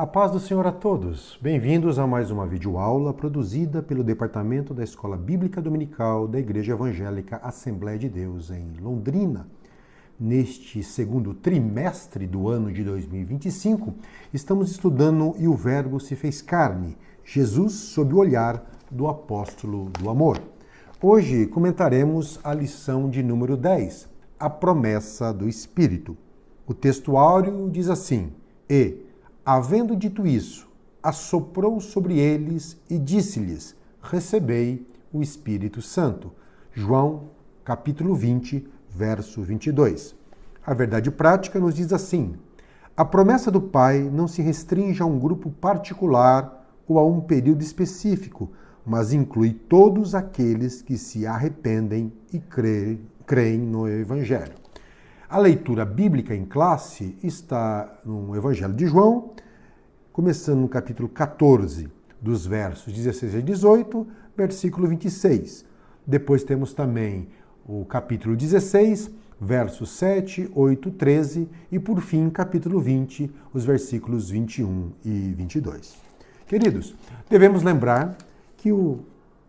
A paz do Senhor a todos. Bem-vindos a mais uma videoaula produzida pelo Departamento da Escola Bíblica Dominical da Igreja Evangélica Assembleia de Deus em Londrina. Neste segundo trimestre do ano de 2025, estamos estudando E o Verbo se fez carne, Jesus sob o olhar do apóstolo do amor. Hoje comentaremos a lição de número 10, a promessa do Espírito. O texto áureo diz assim: havendo dito isso, assoprou sobre eles e disse-lhes: recebei o Espírito Santo. João, capítulo 20, verso 22. A verdade prática nos diz assim: a promessa do Pai não se restringe a um grupo particular ou a um período específico, mas inclui todos aqueles que se arrependem e creem no Evangelho. A leitura bíblica em classe está no Evangelho de João, começando no capítulo 14, dos versos 16 a 18, versículo 26. Depois temos também o capítulo 16, versos 7, 8, 13 e, por fim, capítulo 20, os versículos 21 e 22. Queridos, devemos lembrar que o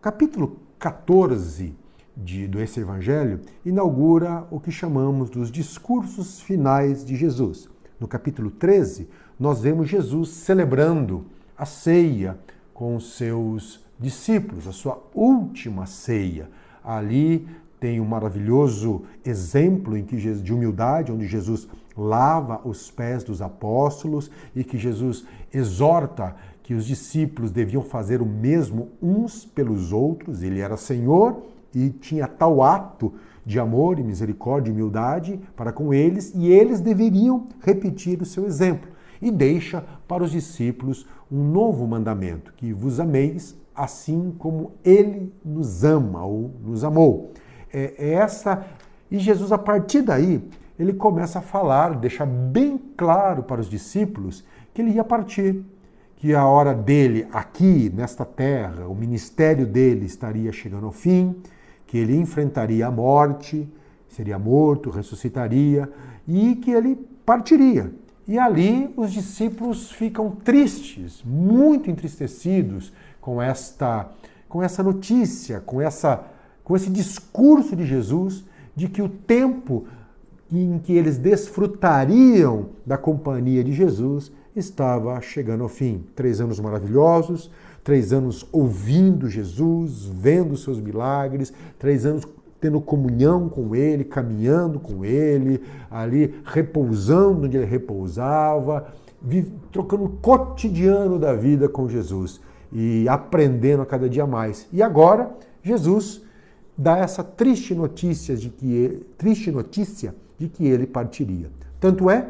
capítulo 14 desse Evangelho inaugura o que chamamos dos discursos finais de Jesus. No capítulo 13, nós vemos Jesus celebrando a ceia com os seus discípulos, a sua última ceia. Ali tem um maravilhoso exemplo de humildade, onde Jesus lava os pés dos apóstolos e que Jesus exorta que os discípulos deviam fazer o mesmo uns pelos outros. Ele era Senhor e tinha tal ato de amor e misericórdia e humildade para com eles, e eles deveriam repetir o seu exemplo. E deixa para os discípulos um novo mandamento: que vos ameis assim como ele nos ama ou nos amou. E Jesus, a partir daí, ele começa a falar, deixa bem claro para os discípulos que ele ia partir, que a hora dele aqui, nesta terra, o ministério dele estaria chegando ao fim, que ele enfrentaria a morte, seria morto, ressuscitaria e que ele partiria. E ali os discípulos ficam tristes, muito entristecidos com essa notícia, com esse discurso de Jesus, de que o tempo em que eles desfrutariam da companhia de Jesus estava chegando ao fim. 3 anos maravilhosos, 3 anos ouvindo Jesus, vendo seus milagres, 3 anos tendo comunhão com Ele, caminhando com Ele, ali repousando onde Ele repousava, trocando o cotidiano da vida com Jesus e aprendendo a cada dia mais. E agora, Jesus dá essa triste notícia de que Ele partiria. Tanto é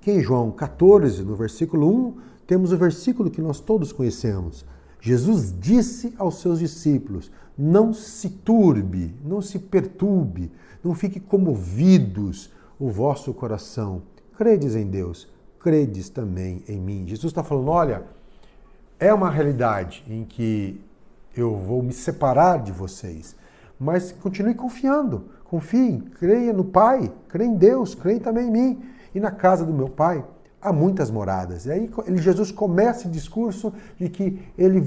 que em João 14, no versículo 1, temos o versículo que nós todos conhecemos. Jesus disse aos seus discípulos: não se turbe, não se perturbe, não fique comovidos o vosso coração. Credes em Deus, credes também em mim. Jesus está falando: olha, é uma realidade em que eu vou me separar de vocês, mas continue confiando, confiem, creia no Pai, creia em Deus, creia também em mim. E na casa do meu Pai há muitas moradas. E aí Jesus começa esse discurso de que ele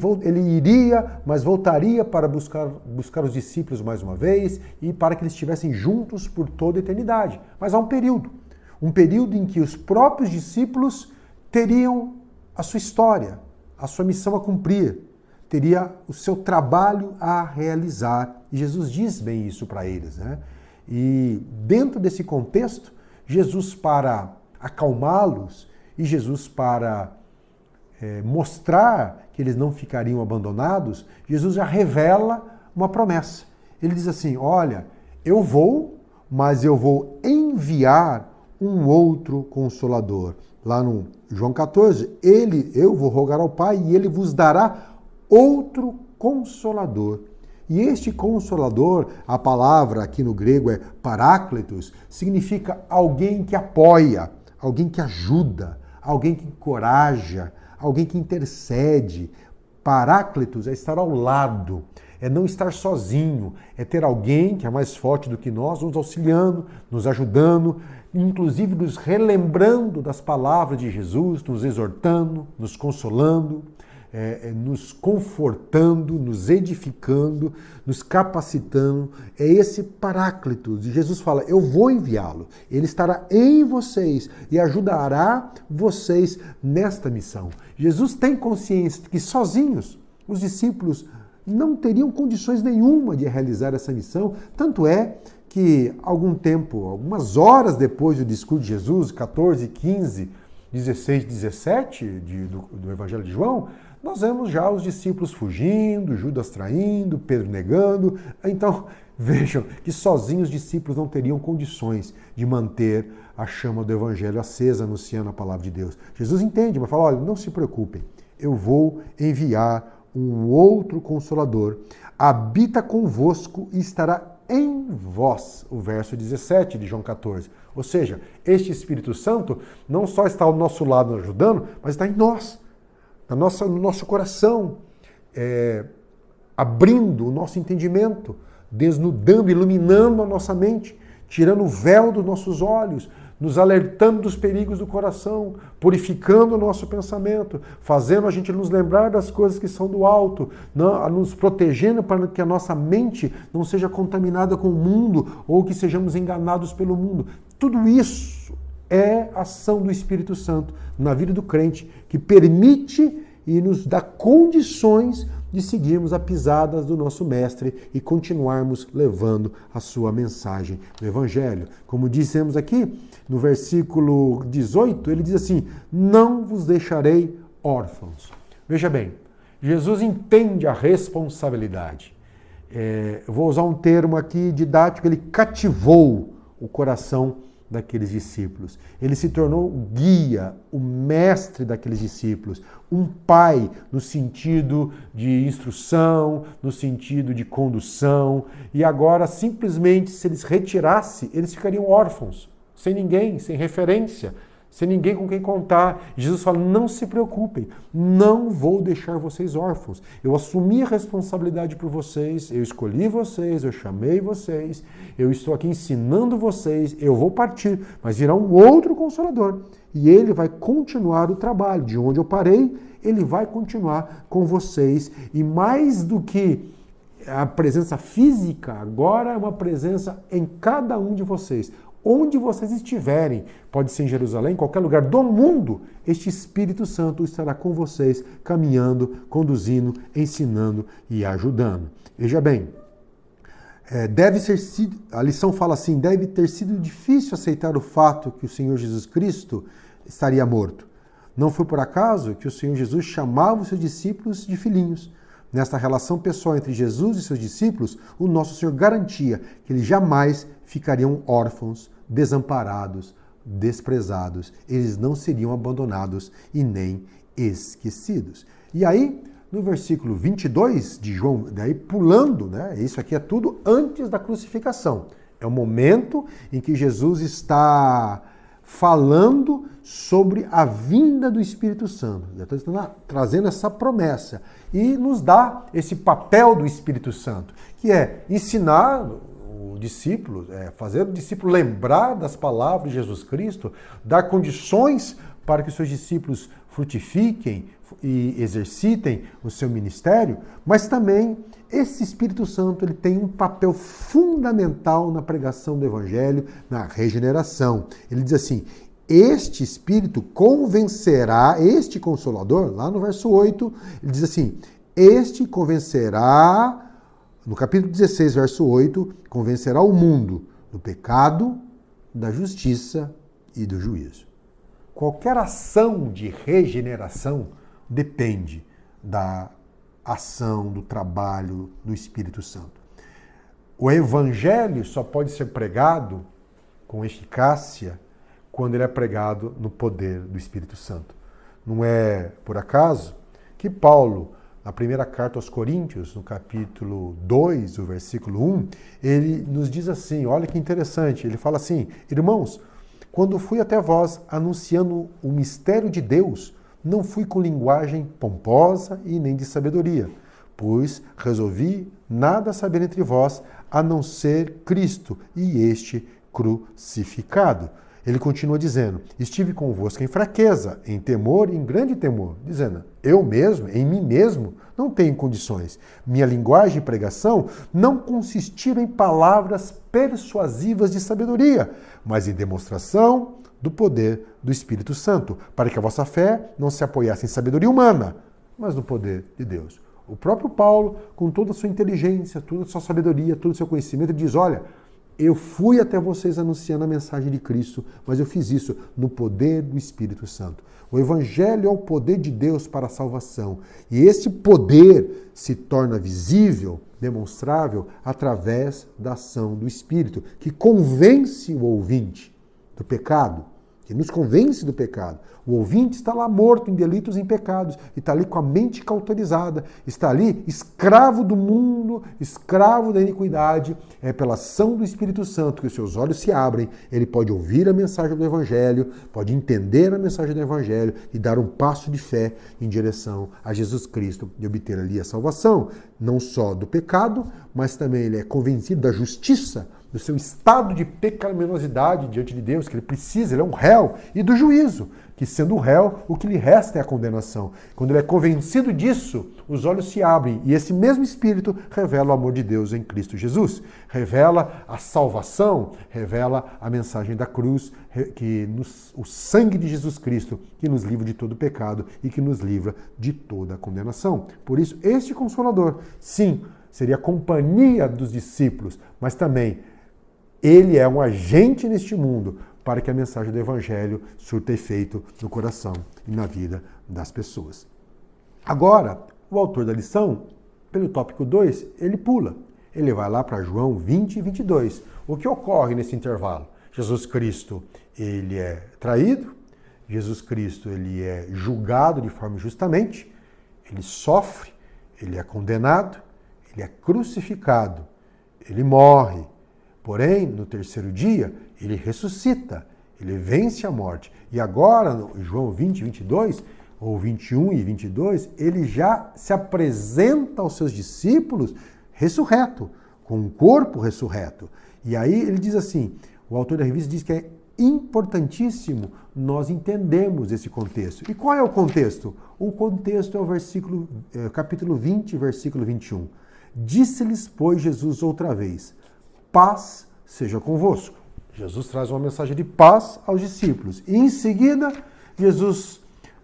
iria, mas voltaria para buscar os discípulos mais uma vez e para que eles estivessem juntos por toda a eternidade. Mas há um período em que os próprios discípulos teriam a sua história, a sua missão a cumprir, teria o seu trabalho a realizar. E Jesus diz bem isso para eles, né? E dentro desse contexto, Jesus, para acalmá-los e Jesus, para mostrar que eles não ficariam abandonados, Jesus já revela uma promessa. Ele diz assim: olha, eu vou, mas eu vou enviar um outro Consolador. Lá no João 14, eu vou rogar ao Pai e ele vos dará outro Consolador. E este Consolador, a palavra aqui no grego é paráclitos, significa alguém que apoia, alguém que ajuda, alguém que encoraja, alguém que intercede. Paráclitos é estar ao lado, é não estar sozinho, é ter alguém que é mais forte do que nós, nos auxiliando, nos ajudando, inclusive nos relembrando das palavras de Jesus, nos exortando, nos consolando, nos confortando, nos edificando, nos capacitando. É esse Paráclito. Jesus fala, eu vou enviá-lo, ele estará em vocês e ajudará vocês nesta missão. Jesus tem consciência que sozinhos os discípulos não teriam condições nenhuma de realizar essa missão, tanto é que algum tempo, algumas horas depois do discurso de Jesus, 14, 15, 16, 17 do Evangelho de João, nós vemos já os discípulos fugindo, Judas traindo, Pedro negando. Então, vejam que sozinhos os discípulos não teriam condições de manter a chama do Evangelho acesa, anunciando a palavra de Deus. Jesus entende, mas fala, olha, não se preocupem, eu vou enviar um outro Consolador, habita convosco e estará em vós, o verso 17 de João 14. Ou seja, este Espírito Santo não só está ao nosso lado nos ajudando, mas está em nós, no nosso coração, abrindo o nosso entendimento, desnudando, iluminando a nossa mente, tirando o véu dos nossos olhos, nos alertando dos perigos do coração, purificando o nosso pensamento, fazendo a gente nos lembrar das coisas que são do alto, nos protegendo para que a nossa mente não seja contaminada com o mundo ou que sejamos enganados pelo mundo. Tudo isso é ação do Espírito Santo na vida do crente, que permite e nos dá condições de seguirmos a pisadas do nosso Mestre e continuarmos levando a sua mensagem do Evangelho. Como dissemos aqui, no versículo 18, ele diz assim, não vos deixarei órfãos. Veja bem, Jesus entende a responsabilidade. Eu vou usar um termo aqui didático, ele cativou o coração daqueles discípulos. Ele se tornou o guia, o mestre daqueles discípulos, um pai no sentido de instrução, no sentido de condução, e agora simplesmente se eles retirassem, eles ficariam órfãos, sem ninguém, sem referência, sem ninguém com quem contar. Jesus fala, não se preocupem, não vou deixar vocês órfãos. Eu assumi a responsabilidade por vocês, eu escolhi vocês, eu chamei vocês, eu estou aqui ensinando vocês, eu vou partir, mas virá um outro Consolador. E ele vai continuar o trabalho. De onde eu parei, ele vai continuar com vocês. E mais do que a presença física, agora é uma presença em cada um de vocês. Onde vocês estiverem, pode ser em Jerusalém, em qualquer lugar do mundo, este Espírito Santo estará com vocês, caminhando, conduzindo, ensinando e ajudando. Veja bem, a lição fala assim, deve ter sido difícil aceitar o fato que o Senhor Jesus Cristo estaria morto. Não foi por acaso que o Senhor Jesus chamava os seus discípulos de filhinhos. Nesta relação pessoal entre Jesus e seus discípulos, o nosso Senhor garantia que eles jamais ficariam órfãos, desamparados, desprezados. Eles não seriam abandonados e nem esquecidos. E aí, no versículo 22 de João, daí pulando, né? Isso aqui é tudo antes da crucificação. É o momento em que Jesus está falando sobre a vinda do Espírito Santo. Está trazendo essa promessa e nos dá esse papel do Espírito Santo, que é ensinar o discípulo, fazer o discípulo lembrar das palavras de Jesus Cristo, dar condições para que os seus discípulos frutifiquem e exercitem o seu ministério, mas também esse Espírito Santo ele tem um papel fundamental na pregação do Evangelho, na regeneração. Ele diz assim, este Espírito convencerá, este Consolador, lá no verso 8, ele diz assim, este convencerá, no capítulo 16, verso 8, convencerá o mundo do pecado, da justiça e do juízo. Qualquer ação de regeneração depende da ação, do trabalho do Espírito Santo. O Evangelho só pode ser pregado com eficácia quando ele é pregado no poder do Espírito Santo. Não é por acaso que Paulo, na primeira carta aos Coríntios, no capítulo 2, o versículo 1, ele nos diz assim, olha que interessante, ele fala assim, irmãos, quando fui até vós anunciando o mistério de Deus, não fui com linguagem pomposa e nem de sabedoria, pois resolvi nada saber entre vós, a não ser Cristo e este crucificado. Ele continua dizendo, estive convosco em fraqueza, em temor e em grande temor, dizendo, eu mesmo, em mim mesmo, não tenho condições. Minha linguagem e pregação não consistiram em palavras persuasivas de sabedoria, mas em demonstração do poder do Espírito Santo, para que a vossa fé não se apoiasse em sabedoria humana, mas no poder de Deus. O próprio Paulo, com toda a sua inteligência, toda a sua sabedoria, todo o seu conhecimento, ele diz, olha, eu fui até vocês anunciando a mensagem de Cristo, mas eu fiz isso no poder do Espírito Santo. O Evangelho é o poder de Deus para a salvação. E esse poder se torna visível, demonstrável, através da ação do Espírito, que convence o ouvinte do pecado, que nos convence do pecado. O ouvinte está lá morto em delitos e em pecados, e está ali com a mente cauterizada, está ali escravo do mundo, escravo da iniquidade. É pela ação do Espírito Santo que os seus olhos se abrem, ele pode ouvir a mensagem do Evangelho, pode entender a mensagem do Evangelho e dar um passo de fé em direção a Jesus Cristo e obter ali a salvação, não só do pecado, mas também ele é convencido da justiça, do seu estado de pecaminosidade diante de Deus, que ele precisa, ele é um réu, e do juízo, que sendo réu, o que lhe resta é a condenação. Quando ele é convencido disso, os olhos se abrem, e esse mesmo Espírito revela o amor de Deus em Cristo Jesus, revela a salvação, revela a mensagem da cruz, o sangue de Jesus Cristo, que nos livra de todo pecado e que nos livra de toda condenação. Por isso, este Consolador, sim, seria a companhia dos discípulos, mas também ele é um agente neste mundo para que a mensagem do Evangelho surta efeito no coração e na vida das pessoas. Agora, o autor da lição, pelo tópico 2, ele pula. Ele vai lá para João 20 e 22. O que ocorre nesse intervalo? Jesus Cristo, ele é traído, Jesus Cristo, ele é julgado de forma injustamente, ele sofre, ele é condenado, ele é crucificado, ele morre. Porém, no terceiro dia, ele ressuscita, ele vence a morte. E agora, no João 20, 22, ou 21 e 22, ele já se apresenta aos seus discípulos ressurreto, com um corpo ressurreto. E aí ele diz assim, o autor da revista diz que é importantíssimo nós entendermos esse contexto. E qual é o contexto? O contexto é o capítulo 20, versículo 21. Disse-lhes, pois, Jesus outra vez, paz seja convosco. Jesus traz uma mensagem de paz aos discípulos. E em seguida, Jesus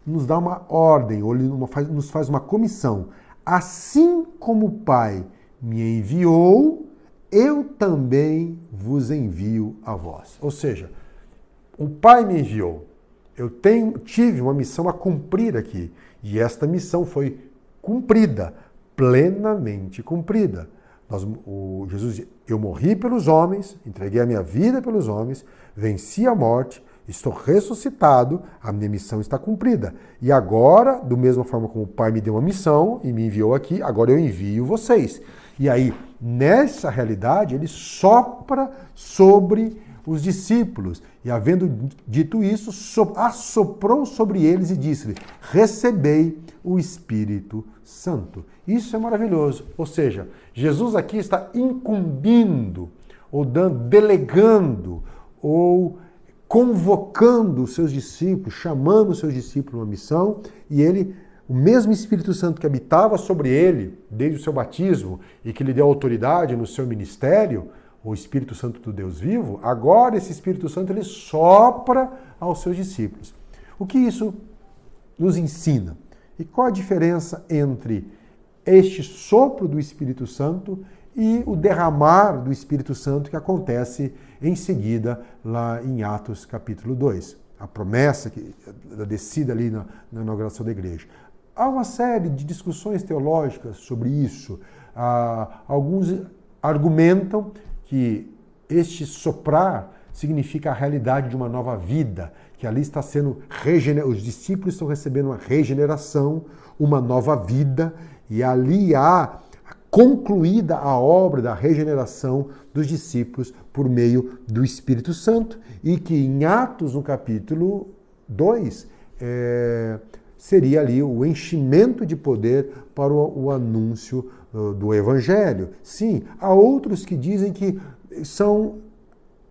nos dá uma ordem, ou nos faz uma comissão. Assim como o Pai me enviou, eu também vos envio a vós. Ou seja, o Pai me enviou. Eu tive uma missão a cumprir aqui. E esta missão foi cumprida, plenamente cumprida. Jesus, eu morri pelos homens, entreguei a minha vida pelos homens, venci a morte, estou ressuscitado, a minha missão está cumprida. E agora, da mesma forma como o Pai me deu uma missão e me enviou aqui, agora eu envio vocês. E aí, nessa realidade, ele sopra sobre os discípulos. E havendo dito isso, assoprou sobre eles e disse-lhe, recebei o Espírito Santo. Isso é maravilhoso. Ou seja, Jesus aqui está incumbindo, ou delegando, ou convocando os seus discípulos, chamando os seus discípulos a uma missão, e o mesmo Espírito Santo que habitava sobre ele, desde o seu batismo, e que lhe deu autoridade no seu ministério, o Espírito Santo do Deus vivo, agora esse Espírito Santo ele sopra aos seus discípulos. O que isso nos ensina? E qual a diferença entre este sopro do Espírito Santo e o derramar do Espírito Santo que acontece em seguida lá em Atos capítulo 2? A promessa da descida ali na inauguração da igreja. Há uma série de discussões teológicas sobre isso. Alguns argumentam que este soprar significa a realidade de uma nova vida, que ali está sendo os discípulos estão recebendo uma regeneração, uma nova vida, e ali há concluída a obra da regeneração dos discípulos por meio do Espírito Santo, e que em Atos, no capítulo 2, seria ali o enchimento de poder para o anúncio do Evangelho? Sim. Há outros que dizem que são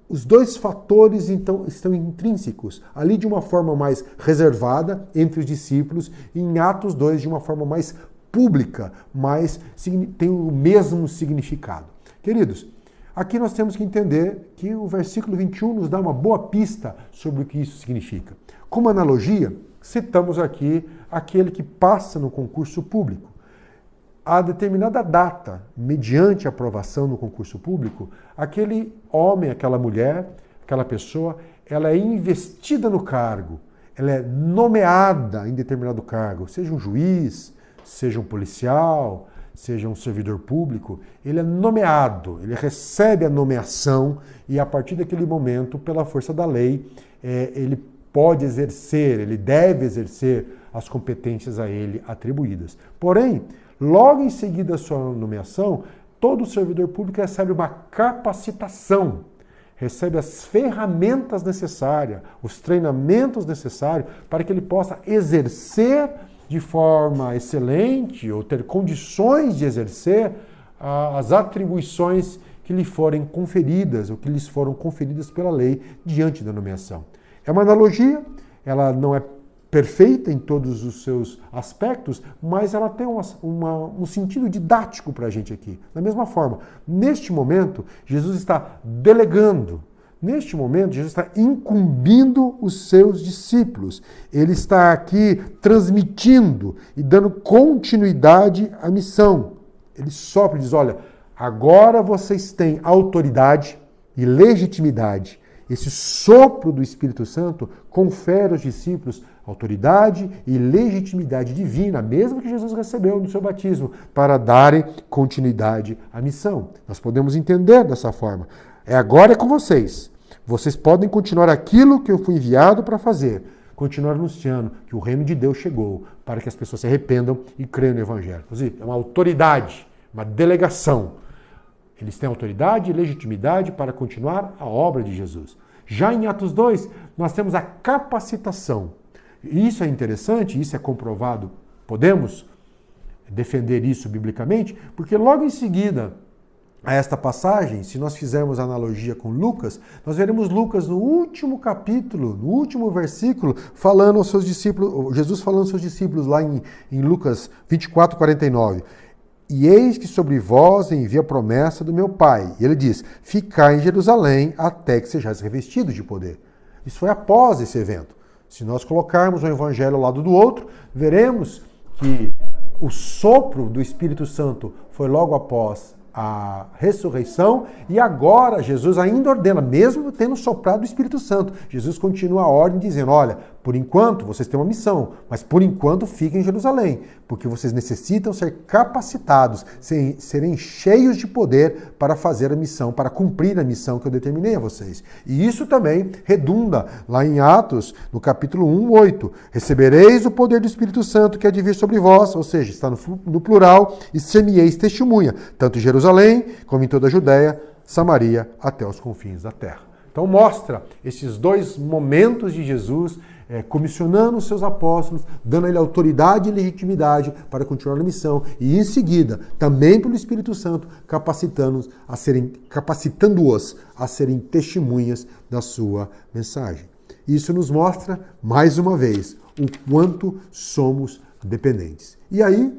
os dois fatores então estão intrínsecos, ali de uma forma mais reservada entre os discípulos e em Atos 2 de uma forma mais pública, mas tem o mesmo significado. Queridos, aqui nós temos que entender que o versículo 21 nos dá uma boa pista sobre o que isso significa. Como analogia, citamos aqui aquele que passa no concurso público. A determinada data, mediante a aprovação no concurso público, aquele homem, aquela mulher, aquela pessoa, ela é investida no cargo, ela é nomeada em determinado cargo, seja um juiz, seja um policial, seja um servidor público, ele é nomeado, ele recebe a nomeação e a partir daquele momento, pela força da lei, ele pode exercer, ele deve exercer as competências a ele atribuídas. Porém, logo em seguida da sua nomeação, todo servidor público recebe uma capacitação, recebe as ferramentas necessárias, os treinamentos necessários para que ele possa exercer de forma excelente ou ter condições de exercer as atribuições que lhe forem conferidas ou que lhes foram conferidas pela lei diante da nomeação. É uma analogia, ela não é perfeita em todos os seus aspectos, mas ela tem um sentido didático para a gente aqui. Da mesma forma, neste momento, Jesus está delegando, neste momento, Jesus está incumbindo os seus discípulos. Ele está aqui transmitindo e dando continuidade à missão. Ele sopra e diz, olha, agora vocês têm autoridade e legitimidade. Esse sopro do Espírito Santo confere aos discípulos autoridade e legitimidade divina, mesmo que Jesus recebeu no seu batismo, para darem continuidade à missão. Nós podemos entender dessa forma. Agora é com vocês. Vocês podem continuar aquilo que eu fui enviado para fazer. Continuar anunciando que o reino de Deus chegou para que as pessoas se arrependam e creiam no Evangelho. É uma autoridade, uma delegação. Eles têm autoridade e legitimidade para continuar a obra de Jesus. Já em Atos 2, nós temos a capacitação. Isso é interessante, isso é comprovado. Podemos defender isso biblicamente, porque logo em seguida a esta passagem, se nós fizermos analogia com Lucas, nós veremos Lucas no último capítulo, no último versículo, falando aos seus discípulos, Jesus falando aos seus discípulos lá em Lucas 24, 49. E eis que sobre vós envia a promessa do meu Pai. E ele diz, ficai em Jerusalém até que sejais revestidos de poder. Isso foi após esse evento. Se nós colocarmos o Evangelho ao lado do outro, veremos que o sopro do Espírito Santo foi logo após a ressurreição e agora Jesus ainda ordena, mesmo tendo soprado o Espírito Santo, Jesus continua a ordem dizendo, olha, por enquanto vocês têm uma missão, mas por enquanto fiquem em Jerusalém, porque vocês necessitam ser capacitados, serem cheios de poder para fazer a missão, para cumprir a missão que eu determinei a vocês. E isso também redunda lá em Atos, no capítulo 1, 8. Recebereis o poder do Espírito Santo que há de vir sobre vós, ou seja, está no plural, e ser-me-eis testemunha, tanto em Jerusalém como em toda a Judéia, Samaria, até os confins da terra. Então mostra esses dois momentos de Jesus comissionando os seus apóstolos, dando a ele autoridade e legitimidade para continuar na missão e em seguida, também pelo Espírito Santo, capacitando-os a serem testemunhas da sua mensagem. Isso nos mostra, mais uma vez, o quanto somos dependentes. E aí,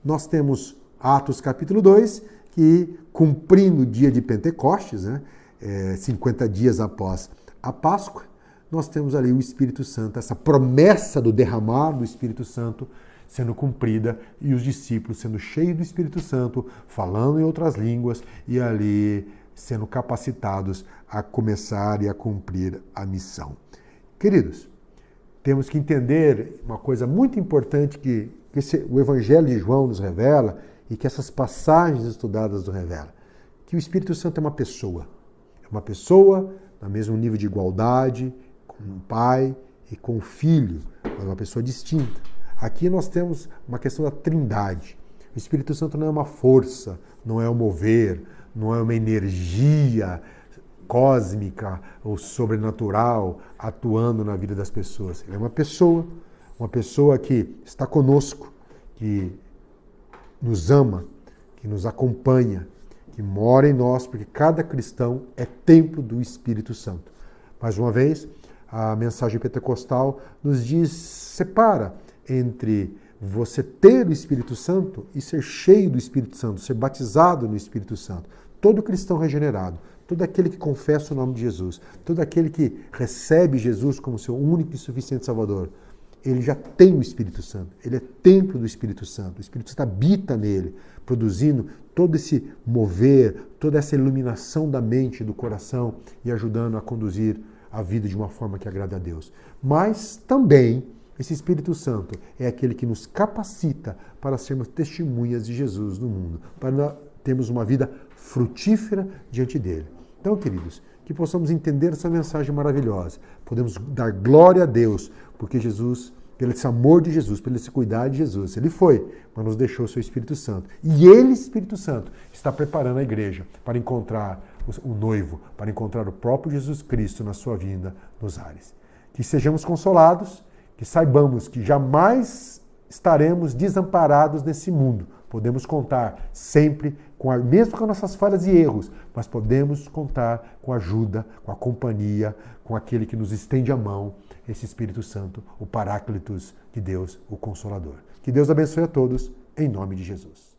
nós temos Atos capítulo 2, que cumprindo o dia de Pentecostes, 50 dias após a Páscoa, nós temos ali o Espírito Santo, essa promessa do derramar do Espírito Santo sendo cumprida e os discípulos sendo cheios do Espírito Santo, falando em outras línguas e ali sendo capacitados a começar e a cumprir a missão. Queridos, temos que entender uma coisa muito importante que o Evangelho de João nos revela e que essas passagens estudadas nos revelam, que o Espírito Santo é uma pessoa no mesmo nível de igualdade, com o Pai e com o Filho, mas uma pessoa distinta. Aqui nós temos uma questão da trindade. O Espírito Santo não é uma força, não é um mover, não é uma energia cósmica ou sobrenatural atuando na vida das pessoas. Ele é uma pessoa que está conosco, que nos ama, que nos acompanha, que mora em nós, porque cada cristão é templo do Espírito Santo. Mais uma vez, a mensagem pentecostal nos diz, separa entre você ter o Espírito Santo e ser cheio do Espírito Santo, ser batizado no Espírito Santo. Todo cristão regenerado, todo aquele que confessa o nome de Jesus, todo aquele que recebe Jesus como seu único e suficiente Salvador, ele já tem o Espírito Santo, ele é templo do Espírito Santo, o Espírito Santo habita nele, produzindo todo esse mover, toda essa iluminação da mente e do coração e ajudando a conduzir a vida de uma forma que agrada a Deus. Mas também esse Espírito Santo é aquele que nos capacita para sermos testemunhas de Jesus no mundo, para termos uma vida frutífera diante dele. Então, queridos, que possamos entender essa mensagem maravilhosa. Podemos dar glória a Deus, porque Jesus, pelo esse amor de Jesus, pelo esse cuidado de Jesus, ele foi, mas nos deixou o seu Espírito Santo. E ele, Espírito Santo, está preparando a igreja para encontrar o noivo, para encontrar o próprio Jesus Cristo na sua vinda nos ares. Que sejamos consolados, que saibamos que jamais estaremos desamparados nesse mundo. Podemos contar sempre, mesmo com nossas falhas e erros, mas podemos contar com a ajuda, com a companhia, com aquele que nos estende a mão, esse Espírito Santo, o Paráclitos de Deus, o Consolador. Que Deus abençoe a todos, em nome de Jesus.